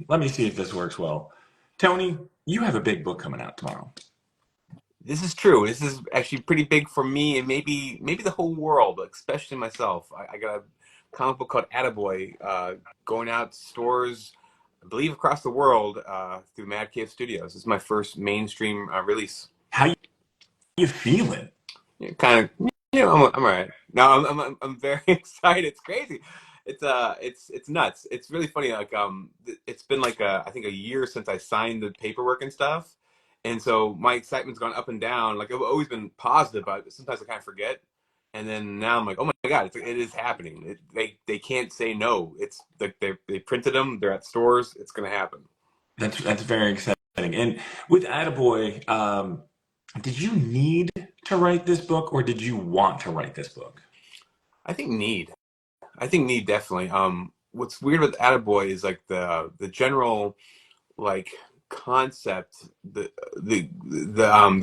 let me see if this works well. Tony, you have a big book coming out tomorrow. This is true. This is actually pretty big for me and maybe the whole world, especially myself. I got a comic book called ATTABOY going out to stores, I believe across the world through Mad Cave Studios. This is my first mainstream release. How you feeling? Yeah, kind of, I'm all right. No, I'm very excited. It's crazy. It's nuts. It's really funny. It's been like I think a year since I signed the paperwork and stuff, and so my excitement's gone up and down. Like I've always been positive, but sometimes I kind of forget, and then now I'm like, oh my god, it is happening. They can't say no. It's like they printed them. They're at stores. It's gonna happen. That's very exciting. And with Attaboy, did you need to write this book, or did you want to write this book? I think need. I think need definitely. What's weird with Attaboy is like the general like concept, the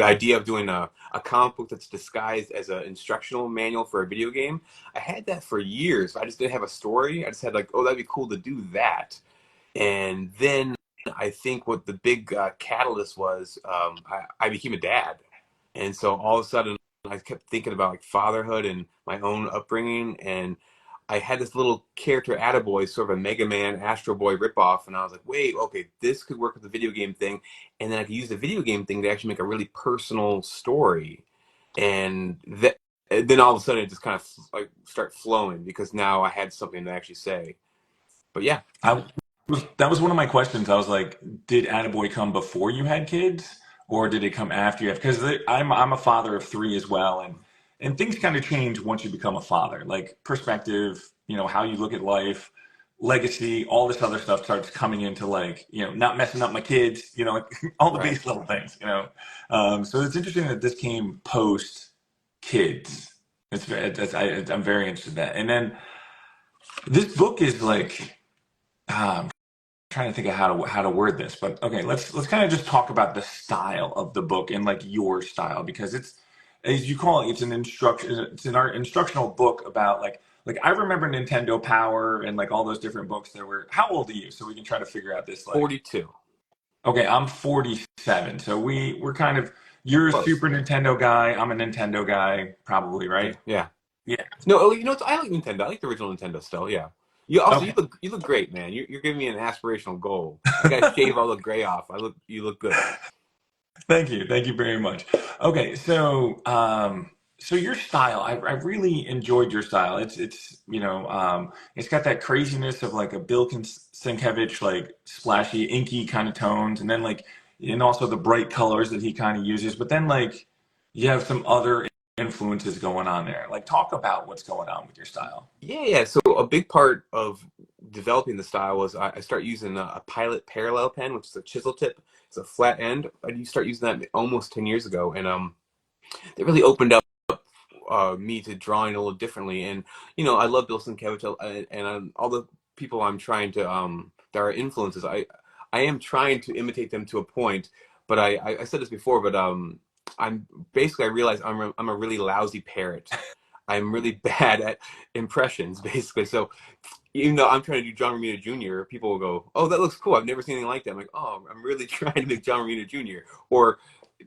idea of doing a comic book that's disguised as an instructional manual for a video game. I had that for years. I just didn't have a story. I just had like, oh, that'd be cool to do that. And then I think what the big catalyst was, I became a dad, and so all of a sudden I kept thinking about like fatherhood and my own upbringing, and I had this little character Attaboy, sort of a Mega Man Astro Boy ripoff, and I was like, wait, okay, this could work with the video game thing, and then I could use the video game thing to actually make a really personal story, and then all of a sudden it just kind of like start flowing because now I had something to actually say. But yeah, I that was one of my questions. I was like, did Attaboy come before you had kids, or did it come after you have? Because I'm a father of three as well, and things kind of change once you become a father. Like perspective, how you look at life, legacy, all this other stuff starts coming into like, not messing up my kids, all the right. base level things. So it's interesting that this came post kids. I'm very interested in that. And then this book is like. Trying to think of how to word this, but okay, let's kind of just talk about the style of the book and like your style because it's as you call it, it's an art instructional book about like I remember Nintendo Power and like all those different books that were. How old are you? So we can try to figure out this like. 42. Okay, I'm 47, so we're kind of you're a Close. Super Nintendo guy. I'm a Nintendo guy, probably, Yeah. right? Yeah. Yeah. No, oh, I like Nintendo. I like the original Nintendo still. Yeah. Okay. You look great, man. You're giving me an aspirational goal. I gotta shave all the gray off. You look good. Thank you very much. Okay, so your style, I really enjoyed your style. It's got that craziness of like a Bill Sienkiewicz, like splashy, inky kind of tones, and then like, and also the bright colors that he kind of uses. But then like, you have some other influences going on there. Like, talk about what's going on with your style. Yeah, yeah. So a big part of developing the style was I start using a Pilot parallel pen, which is a chisel tip. It's a flat end. I start using that almost 10 years ago, and it really opened up me to drawing a little differently. And I love Bill Sienkiewicz and all the people I'm trying to that are influences. I am trying to imitate them to a point, but I said this before, but I'm basically I realize I'm a really lousy parrot. I'm really bad at impressions, basically. So even though I'm trying to do John Romita Jr., people will go, "Oh, that looks cool. I've never seen anything like that." I'm like, "Oh, I'm really trying to make John Romita Jr." Or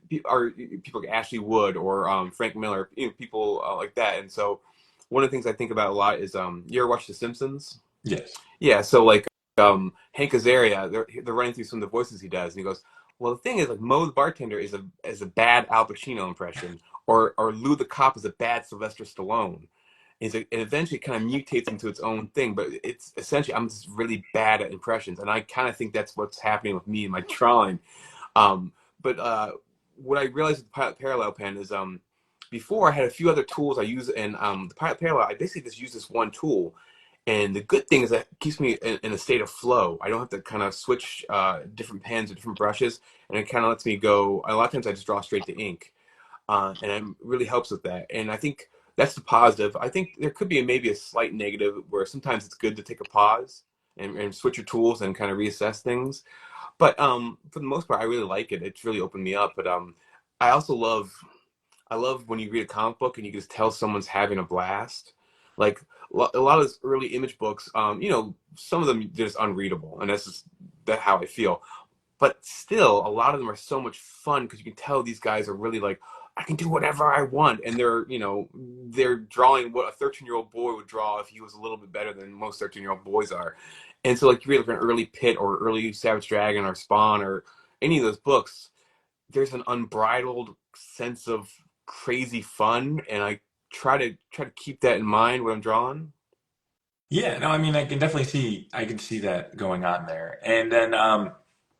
people like Ashley Wood or Frank Miller, people like that. And so one of the things I think about a lot is you ever watch The Simpsons? Yes. Yeah, so like Hank Azaria, they're running through some of the voices he does, and he goes, "Well, the thing is, like Mo the bartender is a bad Al Pacino impression, or Lou the cop is a bad Sylvester Stallone." And eventually kind of mutates into its own thing, but it's essentially I'm just really bad at impressions, and I kind of think that's what's happening with me and my drawing. But what I realized with the Pilot Parallel pen is before I had a few other tools I use, and the Pilot Parallel I basically just use this one tool. And the good thing is that it keeps me in a state of flow. I don't have to kind of switch different pens or different brushes, and it kind of lets me go. A lot of times I just draw straight to ink, and it really helps with that. And I think that's the positive. I think there could be maybe a slight negative where sometimes it's good to take a pause and switch your tools and kind of reassess things. But for the most part, I really like it. It's really opened me up. But I also love I love when you read a comic book and you can just tell someone's having a blast. Like a lot of those early Image books, you know, some of them just unreadable, and that's just that how I feel. But still, a lot of them are so much fun because you can tell these guys are really like, I can do whatever I want, and they're, you know, they're drawing what a 13-year-old boy would draw if he was a little bit better than most 13-year-old boys are. And so, like, you read like an early Pit or early Savage Dragon or Spawn or any of those books, there's an unbridled sense of crazy fun, and I try to keep that in mind when I'm drawing. Yeah, no, I mean, I can see that going on there. And then,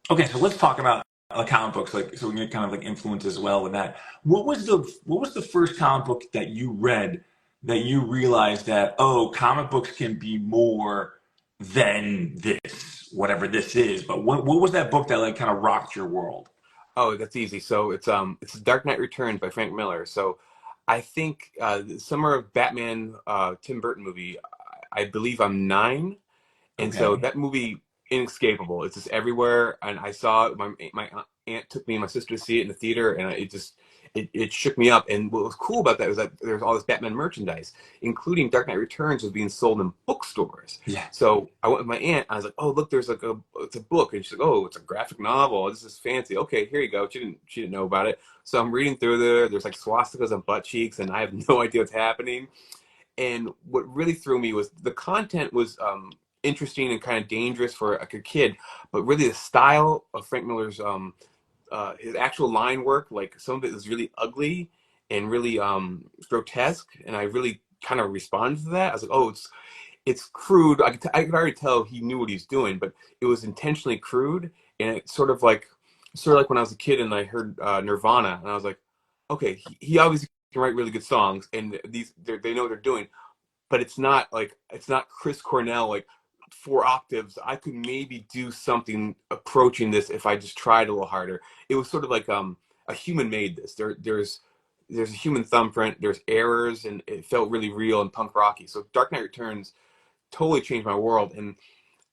okay, so let's talk about comic books, like, so we can get kind of like influence as well with that. What was the first comic book that you read that you realized that, oh, comic books can be more than this, whatever this is? But what was that book that like kind of rocked your world? Oh, that's easy. So it's Dark Knight Returns by Frank Miller. So I think the summer of Batman Tim Burton movie, I believe I'm 9. And so Okay. that movie, inescapable. It's just everywhere. And I saw it. My aunt took me and my sister to see it in the theater, and it just it shook me up. And what was cool about that was that there's all this Batman merchandise, including Dark Knight Returns, was being sold in bookstores. Yeah. So I went with my aunt. I was like, "Oh, look, there's like it's a book," and she's like, "Oh, it's a graphic novel. This is fancy. Okay, here you go." She didn't know about it. So I'm reading through there. There's like swastikas on butt cheeks, and I have no idea what's happening. And what really threw me was the content was interesting and kind of dangerous for like a kid, but really the style of Frank Miller's his actual line work, like some of it is really ugly and really grotesque, and I really kind of responded to that. I was like, oh, it's crude. I could already tell he knew what he's doing, but it was intentionally crude, and it's sort of like when I was a kid and I heard Nirvana, and I was like, okay, he obviously can write really good songs, and they know what they're doing, but it's not Chris Cornell like 4 octaves. I could maybe do something approaching this if I just tried a little harder. It was sort of like a human made this. There's a human thumbprint. There's errors, and it felt really real and punk rocky. So Dark Knight Returns totally changed my world, and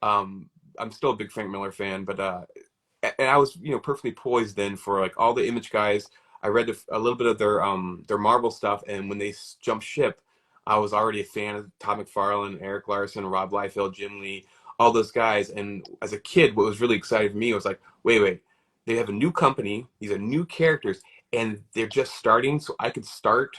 I'm still a big Frank Miller fan, but and I was, you know, perfectly poised then for like all the Image guys. I read a little bit of their Marvel stuff, and when they jumped ship, I was already a fan of Todd McFarlane, Eric Larson, Rob Liefeld, Jim Lee, all those guys. And as a kid, what was really exciting for me was like, wait, they have a new company, these are new characters, and they're just starting, so I could start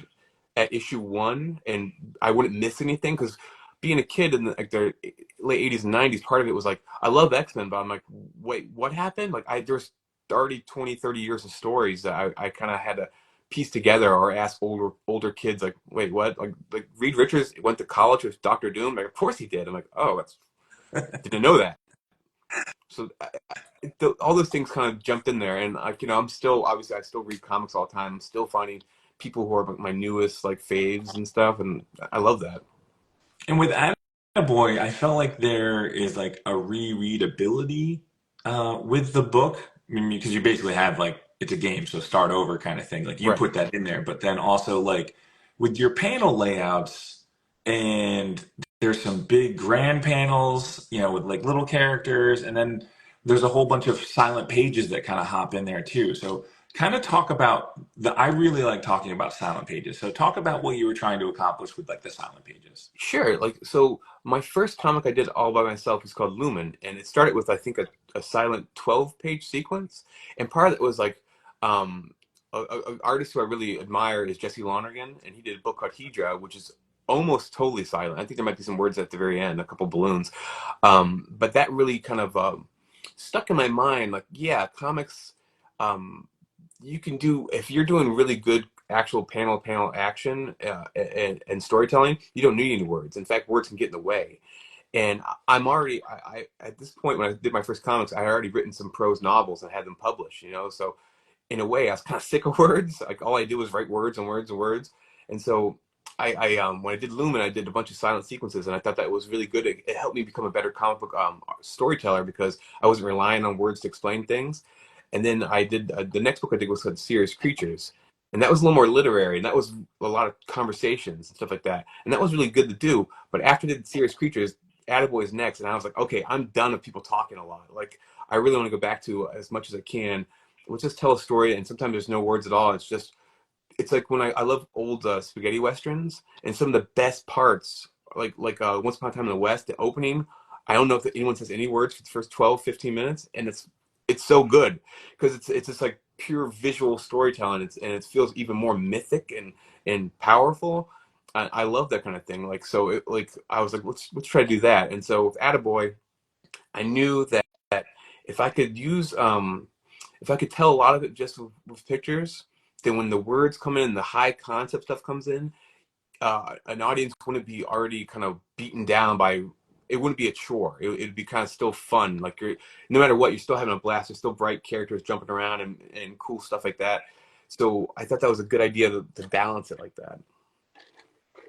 at issue 1 and I wouldn't miss anything because being a kid in the late 80s and 90s, part of it was like, I love X-Men, but I'm like, wait, what happened? Like there's already 20, 30 years of stories that I kind of had to piece together or ask older kids like, wait, what? Like Reed Richards went to college with Doctor Doom? Like, of course he did. I'm like, oh, that's didn't know that. So all those things kind of jumped in there, and you know, I'm still obviously I still read comics all the time. I'm still finding people who are my newest like faves and stuff, and I love that. And with Attaboy, I felt like there is like a rereadability with the book. I mean, because you basically have like it's a game, so start over kind of thing. Like you Right. put that in there, but then also like with your panel layouts, and there's some big grand panels, you know, with like little characters, and then there's a whole bunch of silent pages that kind of hop in there too. So kind of talk about I really like talking about silent pages. So talk about what you were trying to accomplish with like the silent pages. Sure. Like, so my first comic I did all by myself is called Lumen, and it started with, I think, a silent 12-page sequence. And part of it was like, an artist who I really admire is Jesse Lonergan, and he did a book called Hedra, which is almost totally silent. I think there might be some words at the very end, a couple balloons. But that really kind of stuck in my mind. Like, yeah, comics, um, you can do if you're doing really good actual panel action and storytelling, you don't need any words. In fact, words can get in the way. And I'm already I at this point when I did my first comics, I had already written some prose novels and had them published, you know. So in a way, I was kind of sick of words. Like all I do is write words and words and words. And so when I did Lumen, I did a bunch of silent sequences, and I thought that was really good. It helped me become a better comic book storyteller because I wasn't relying on words to explain things. And then I did the next book I did was called Serious Creatures, and that was a little more literary, and that was a lot of conversations and stuff like that, and that was really good to do. But after I did Serious Creatures, Attaboy is next, and I was like, okay, I'm done with people talking a lot. Like I really want to go back to as much as I can. Let's just tell a story, and sometimes there's no words at all. It's like when I love old spaghetti westerns, and some of the best parts Once Upon a Time in the West, the opening. I don't know if anyone says any words for the first 12, 15 minutes, and it's so good because it's just like pure visual storytelling. And it feels even more mythic and powerful. I love that kind of thing. Like so, I was like, let's try to do that. And so with Attaboy, I knew that if I could use if I could tell a lot of it just with pictures, then when the words come in, the high concept stuff comes in, an audience wouldn't be already kind of beaten down by. It wouldn't be a chore. It'd be kind of still fun. Like no matter what, you're still having a blast. There's still bright characters jumping around and cool stuff like that. So I thought that was a good idea to balance it like that.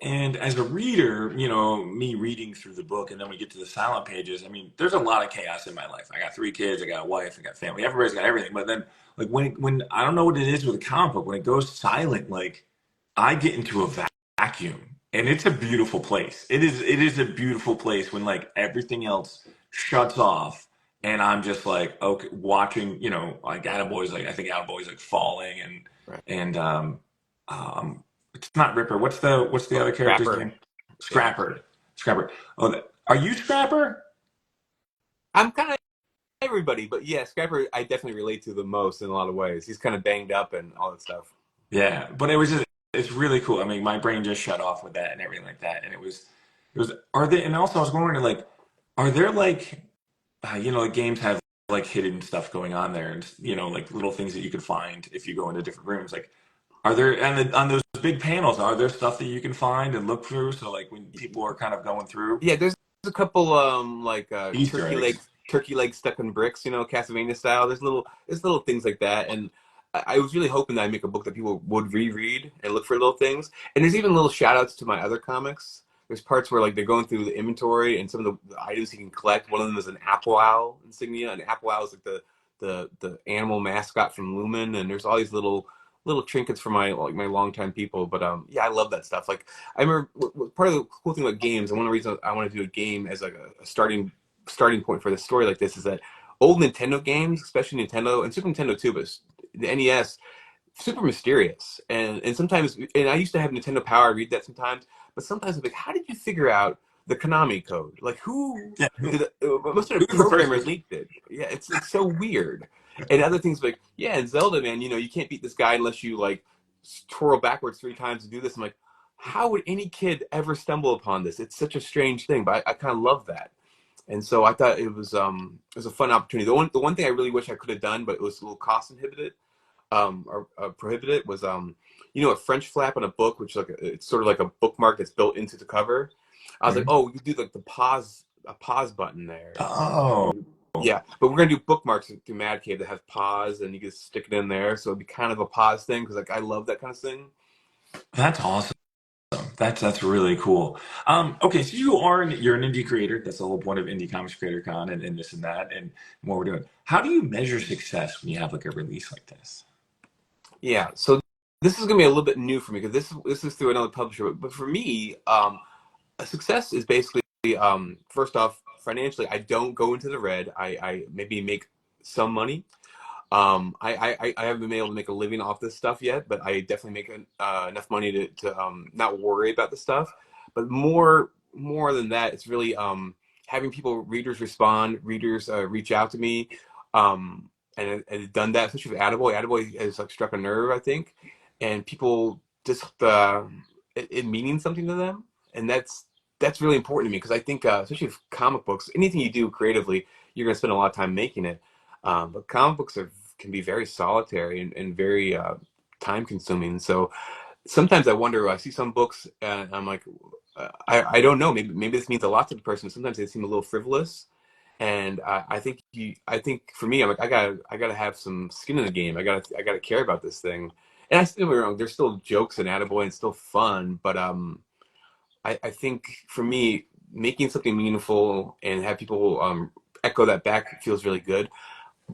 And as a reader, you know, me reading through the book and then we get to the silent pages, I mean, there's a lot of chaos in my life. I got 3 kids, I got a wife, I got family, everybody's got everything. But then like when I don't know what it is with a comic book, when it goes silent, like I get into a vacuum and it's a beautiful place. It is a beautiful place when like everything else shuts off and I'm just like, okay, watching, you know, like Attaboy's like, I think Attaboy's like falling Right. and um it's not Ripper. What's the Oh, other character's Scrapper. name? Yeah. Scrapper. Scrapper. Oh, are you Scrapper? I'm kind of everybody, but yeah, Scrapper I definitely relate to the most in a lot of ways. He's kind of banged up and all that stuff. Yeah, but it's really cool. I mean, my brain just shut off with that and everything like that, and it was. Are they? And also, I was wondering like, are there like, you know, like games have like hidden stuff going on there, and you know, like little things that you could find if you go into different rooms. Like, are there on those big panels? Are there stuff that you can find and look through? So like when people are kind of going through Yeah, there's a couple Easter eggs. turkey legs stuck in bricks, Castlevania style. There's little things like that, and I was really hoping that I make a book that people would reread and look for little things. And there's even little shout outs to my other comics. There's parts where like they're going through the inventory and some of the items you can collect. One of them is an apple owl insignia. An apple owl is like the animal mascot from Lumen, and there's all these little trinkets for my longtime people. But yeah, I love that stuff. Like I remember part of the cool thing about games, and one of the reasons I want to do a game as like a starting point for the story like this is that old Nintendo games, especially Nintendo and Super Nintendo too, but the NES, super mysterious. And sometimes, and I used to have Nintendo Power. I read that sometimes, but sometimes I'm like, how did you figure out the Konami code? Like who Yeah, did it? Must have been a who's the first programmer person? leaked it. Yeah, it's so weird. And other things like, yeah, in Zelda, man, you can't beat this guy unless you like twirl backwards 3 times to do this. I'm like, how would any kid ever stumble upon this? It's such a strange thing, but I kind of love that. And so I thought it was a fun opportunity. The one thing I really wish I could have done, but it was a little cost inhibited, or prohibited, was a French flap on a book, which it's sort of like a bookmark that's built into the cover. I was like, Mhm. oh, you do like a pause button there. Oh, Yeah, but we're gonna do bookmarks through Mad Cave that have pause, and you can stick it in there, so it'd be kind of a pause thing because like I love that kind of thing. that's awesome. That's really cool. Okay, so you're an indie creator. That's the whole point of Indie Comics Creator Con and this and that and what we're doing. How do you measure success when you have like a release like this? Yeah, so this is gonna be a little bit new for me because this is through another publisher. But for me, a success is basically first off financially. I don't go into the red. I maybe make some money. I haven't been able to make a living off this stuff yet, but I definitely make enough money to not worry about the stuff. But more than that, it's really having readers respond, readers reach out to me, and done that, especially with Attaboy. Attaboy has like struck a nerve, I think, and people just it meaning something to them, and that's really important to me because I think especially with comic books, anything you do creatively, you're gonna spend a lot of time making it. But comic books can be very solitary and very time consuming. So sometimes I wonder. I see some books and I'm like, I don't know. Maybe this means a lot to the person. Sometimes they seem a little frivolous, and I think for me, I'm like, I gotta have some skin in the game. I gotta care about this thing. And I still be wrong. There's still jokes in Attaboy and still fun, but I think for me, making something meaningful and have people echo that back feels really good.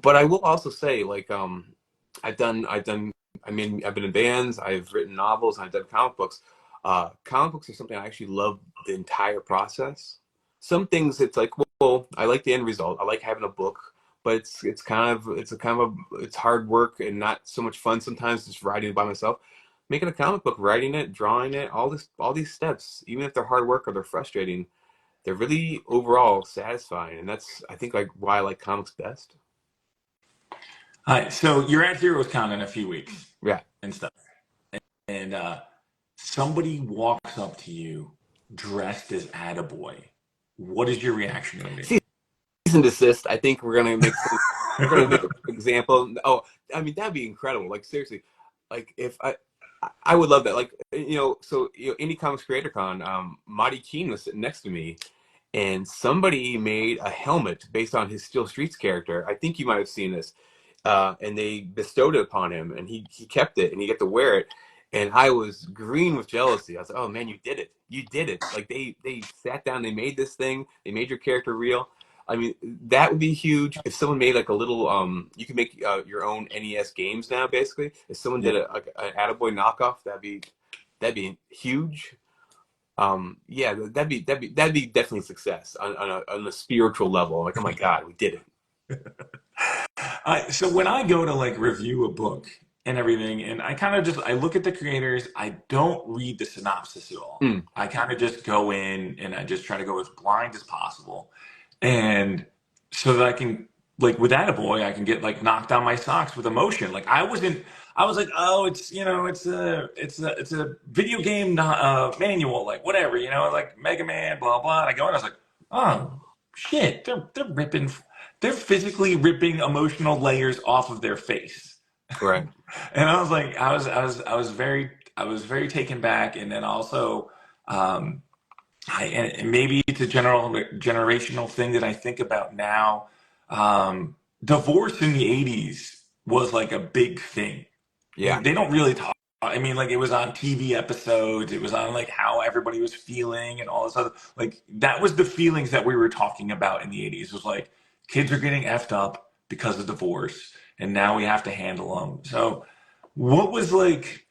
But I will also say, like, I've done. I mean, I've been in bands, I've written novels, and I've done comic books. Comic books are something I actually love the entire process. Some things it's like, well, I like the end result. I like having a book, but it's kind of it's hard work and not so much fun sometimes just writing it by myself. making a comic book, writing it, drawing it, all these steps, even if they're hard work or they're frustrating, they're really overall satisfying. And that's, I think, like why I like comics best. Hi, so you're at HeroesCon in a few weeks Yeah. and stuff, and somebody walks up to you dressed as Attaboy. What is your reaction going to be? Cease and desist. I think we're gonna make an example. Oh, I mean, that'd be incredible. Like seriously, like if I would love that. Like, so Indie Comics Creator Con, Marty Keene was sitting next to me, and somebody made a helmet based on his Steel Streets character. I think you might have seen this. And they bestowed it upon him, and he kept it, and he got to wear it. And I was green with jealousy. I was like, "Oh man, you did it! You did it!" Like they sat down, they made this thing, they made your character real. I mean, that would be huge. If someone made like a little, you can make your own NES games now. Basically, if someone Yeah. did an Attaboy knockoff, that'd be huge. Yeah, that'd be definitely a success on a spiritual level. Like, oh my God, we did it. So when I go to like review a book and everything, and I kind of just I look at the creators, I don't read the synopsis at all. Mm, I kind of just go in and I just try to go as blind as possible, and so that I can like with Attaboy, I can get like knocked on my socks with emotion. Like I wasn't. I was like, oh, it's it's a video game manual, like whatever, like Mega Man, blah blah. And I go and I was like, oh shit, they're ripping they're physically ripping emotional layers off of their face. right. And I was like, I was very taken back. And then also, um, and maybe it's a generational thing that I think about now. Divorce in the 80s was like a big thing. Yeah. They don't really talk. I mean, like it was on TV episodes. It was on like how everybody was feeling and all this other. Like that was the feelings that we were talking about in the 80s. It was like kids are getting effed up because of divorce, and now we have to handle them. So, what was like,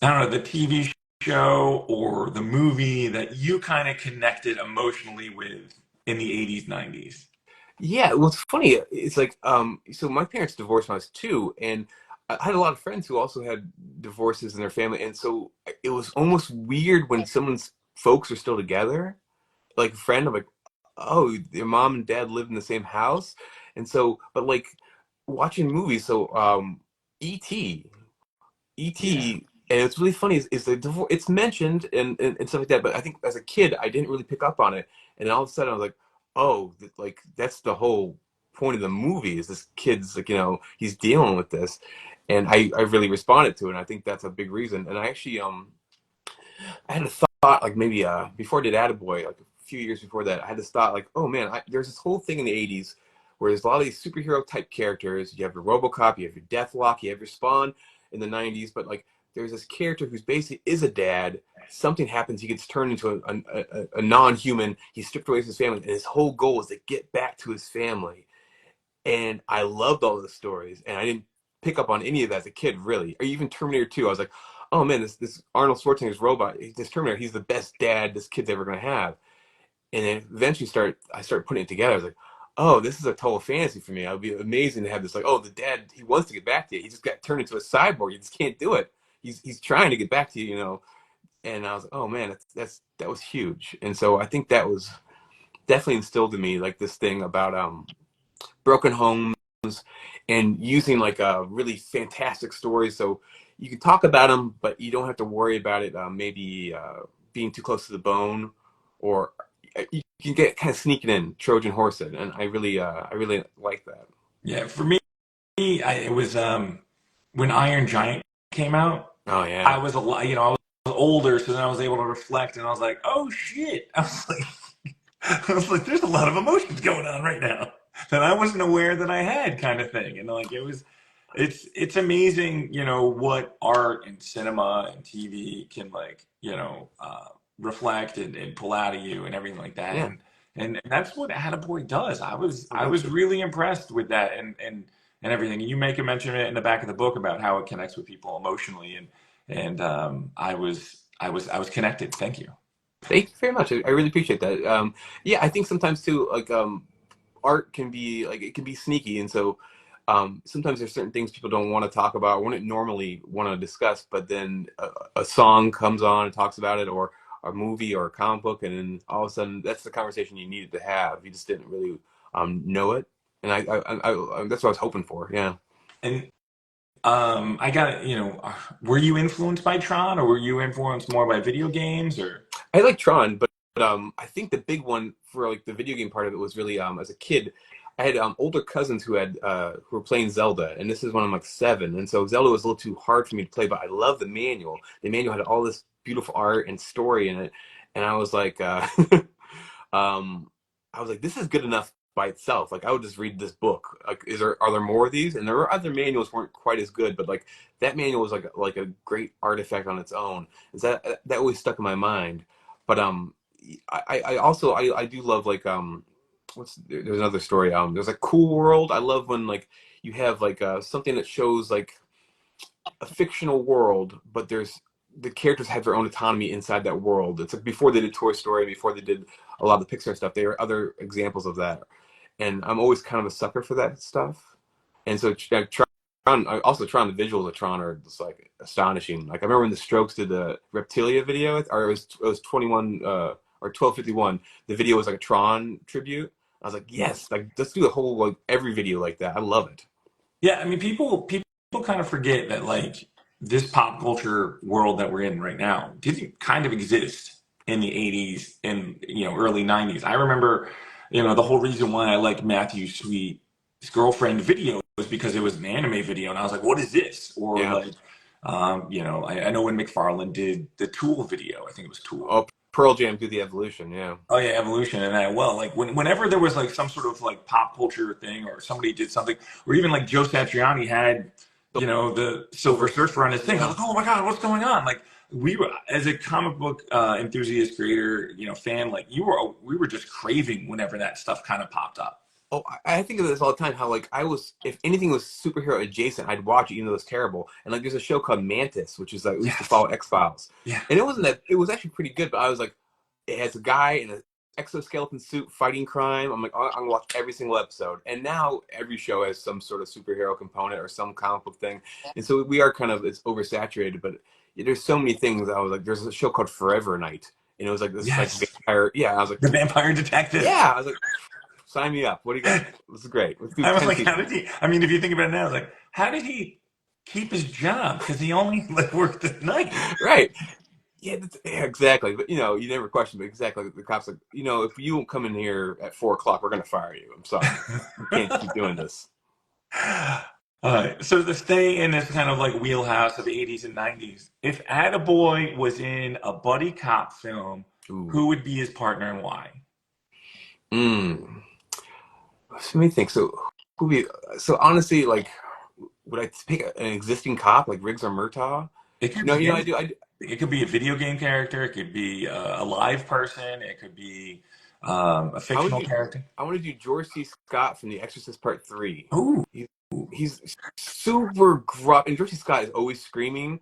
I don't know, the TV show or the movie that you kind of connected emotionally with in the 80s, 90s? Yeah, what's funny, it's like, so my parents divorced when I was two, and I had a lot of friends who also had divorces in their family, and so it was almost weird when someone's folks are still together. Like a friend, I'm like, oh, your mom and dad live in the same house, and so, but like watching movies, so E.T. Yeah. E.T. And it's really funny is the divorce. It's mentioned and stuff like that, but I think as a kid I didn't really pick up on it, and then all of a sudden I was like, oh, like that's the whole point of the movie is this kid's like he's dealing with this, and I really responded to it. And I think that's a big reason. And I actually I had a thought like maybe before I did Attaboy, like a few years before that, I had this thought like, oh man, there's this whole thing in the '80s where there's a lot of these superhero type characters. You have your RoboCop, you have your Deathlock, you have your Spawn in the '90s, but like there's this character who's basically is a dad. Something happens, he gets turned into a non-human. He's stripped away from his family, and his whole goal is to get back to his family. And I loved all those stories, and I didn't pick up on any of that as a kid, really. Or even Terminator 2, I was like, oh man, this Arnold Schwarzenegger's robot, this Terminator, he's the best dad this kid's ever gonna have. And then eventually I started putting it together. I was like, oh, this is a total fantasy for me. It would be amazing to have this, like, oh, the dad, he wants to get back to you. He just got turned into a cyborg. He just can't do it. He's trying to get back to you. And I was like, oh man, that was huge. And so I think that was definitely instilled in me like this thing about broken homes and using like a really fantastic stories so you can talk about them but you don't have to worry about it maybe being too close to the bone, or you can get kind of sneaking in Trojan horse it, and I really like that. Yeah. For me, it was when Iron Giant came out. Oh I yeah. was a lot, I was older, so then I was able to reflect, and I was like, "Oh shit!" I was like, I was like, "There's a lot of emotions going on right now that I wasn't aware that I had," kind of thing. And like, it's amazing, what art and cinema and TV can like, reflect and pull out of you and everything like that. Yeah, And that's what Attaboy does. I I think was so. really impressed with that and everything. And you make a mention of it in the back of the book about how it connects with people emotionally, and I was connected. Thank you. Thank you very much. I really appreciate that. Yeah, I think sometimes too, like art can be like it can be sneaky, and so sometimes there's certain things people don't want to talk about, wouldn't normally want to discuss, but then a song comes on and talks about it, or a movie or a comic book, and then all of a sudden that's the conversation you needed to have. You just didn't really know it, and that's what I was hoping for. Yeah. And I got, were you influenced by Tron, or were you influenced more by video games, or? I like Tron, but I think the big one for like the video game part of it was really as a kid, I had older cousins who were playing Zelda, and this is when I'm like 7, and so Zelda was a little too hard for me to play, but I love the manual. The manual had all this beautiful art and story in it, and I was like, um, this is good enough by itself. Like I would just read this book. Like, are there more of these? And there were other manuals weren't quite as good, but like that manual was like a great artifact on its own. And so that always stuck in my mind. But I also I do love like there's another story. There's a Cool World. I love when like you have like something that shows like a fictional world, but the characters have their own autonomy inside that world. It's like before they did Toy Story, before they did a lot of the Pixar stuff. There are other examples of that, and I'm always kind of a sucker for that stuff. And so Tron, also Tron, the visuals of Tron are just like astonishing. Like I remember when the Strokes did the Reptilia video, or it was 21 or 1251. The video was like a Tron tribute. I was like, yes, like let's do a whole like every video like that. I love it. Yeah, I mean, people kind of forget that like this pop culture world that we're in right now didn't kind of exist in the 80s and early 90s. I remember, the whole reason why I liked Matthew Sweet's girlfriend video was because it was an anime video, and I was like, what is this? Or Yeah. like, I know when McFarlane did the Tool video, I think it was Tool. Oh, Pearl Jam through the evolution. Yeah. Oh yeah, evolution and that. Well, like whenever there was like some sort of like pop culture thing, or somebody did something, or even like Joe Satriani had, the Silver Silver. Surfer on his thing. I Yeah. was like, oh my god, what's going on? Like we were, as a comic book enthusiast, creator, fan, like we were just craving whenever that stuff kind of popped up. Oh, I think of this all the time. How like if anything was superhero adjacent, I'd watch it even though it was terrible. And like there's a show called Mantis, which is like we used to Yes. follow X-Files, Yeah. and it wasn't that. It was actually pretty good, but I was like, it has a guy in an exoskeleton suit fighting crime. I'm like, oh, I'm gonna watch every single episode. And now every show has some sort of superhero component or some comic book thing, and so we are kind of it's oversaturated. But there's so many things. I was like, there's a show called Forever Night, and it was like this like Yes. vampire. Yeah, I was like, The Vampire Detective. yeah, I was like, sign me up. What do you got? This is great. Let's do I was 10 like, how seasons. did he? I mean, if you think about it now, I was like, how did he keep his job? Because he only like worked at night. Right. Yeah, yeah, exactly. But you never question. But exactly, the cops like, if you don't come in here at 4 o'clock, we're gonna fire you. I'm sorry, you can't keep doing this. So to stay in this kind of like wheelhouse of the 80s and 90s, if Attaboy was in a buddy cop film, Ooh. who would be his partner and why? Mm. Let me think. So, who be? So honestly, like, would I pick an existing cop like Riggs or Murtaugh? It could No, be I any, do. it could be a video game character, it could be a live person, it could be a I want fictional to do. character. I want to do George C. Scott from The Exorcist Part 3. Oh, He's super gruff, and George C. Scott is always screaming.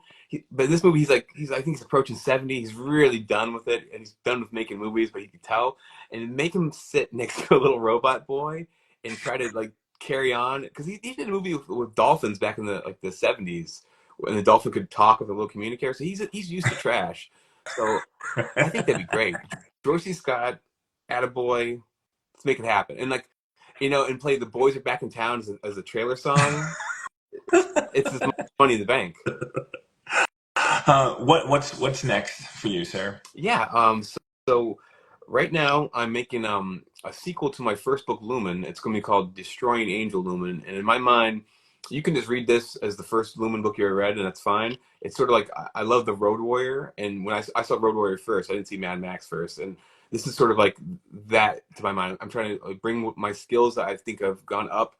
But in this movie, I think he's approaching 70. He's really done with it, and he's done with making movies. But you can tell, and make him sit next to a little robot boy and try to like carry on because he did a movie with dolphins back in the 70s when the dolphin could talk with a little communicator. So he's used to trash. So I think that'd be great. George C. Scott, Attaboy, let's make it happen. And like, and play "The Boys Are Back in Town" as a trailer song. It's just money in the bank. what's next for you, sir? Yeah. So right now I'm making a sequel to my first book, Lumen. It's going to be called Destroying Angel Lumen. And in my mind, you can just read this as the first Lumen book you ever read, and that's fine. It's sort of like I love the Road Warrior, and when I saw Road Warrior first, I didn't see Mad Max first, and this is sort of like that to my mind. I'm trying to like, bring my skills that I think have gone up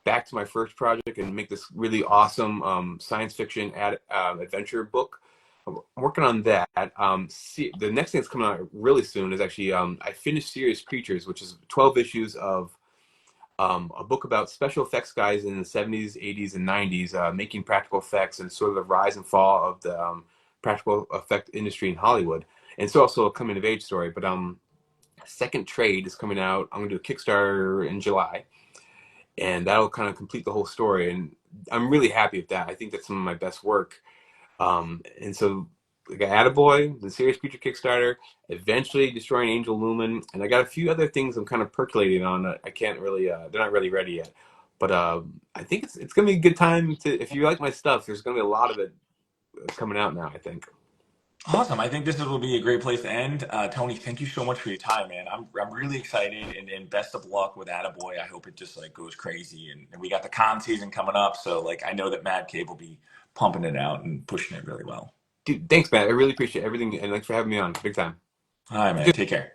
back to my first project and make this really awesome science fiction adventure book. I'm working on that. The next thing that's coming out really soon is actually I finished Serious Creatures, which is 12 issues of a book about special effects guys in the 70s, 80s, and 90s making practical effects and sort of the rise and fall of the practical effect industry in Hollywood. And it's also a coming of age story. But second trade is coming out. I'm going to do a Kickstarter in July. and that'll kind of complete the whole story. And I'm really happy with that. I think that's some of my best work. And so I got Attaboy, the Serious Creature Kickstarter, eventually Destroying Angel Lumen, and I got a few other things I'm kind of percolating on. I can't really, they're not really ready yet. But I think it's gonna be a good time to, if you like my stuff, there's gonna be a lot of it coming out now, I think. Awesome. I think this will be a great place to end. Tony, thank you so much for your time, man. I'm really excited, and best of luck with Attaboy. I hope it just like goes crazy, and we got the con season coming up, so like I know that Mad Cave will be pumping it out and pushing it really well. Dude, thanks, Matt. I really appreciate everything, and thanks for having me on. Big time. All right, man. Take care.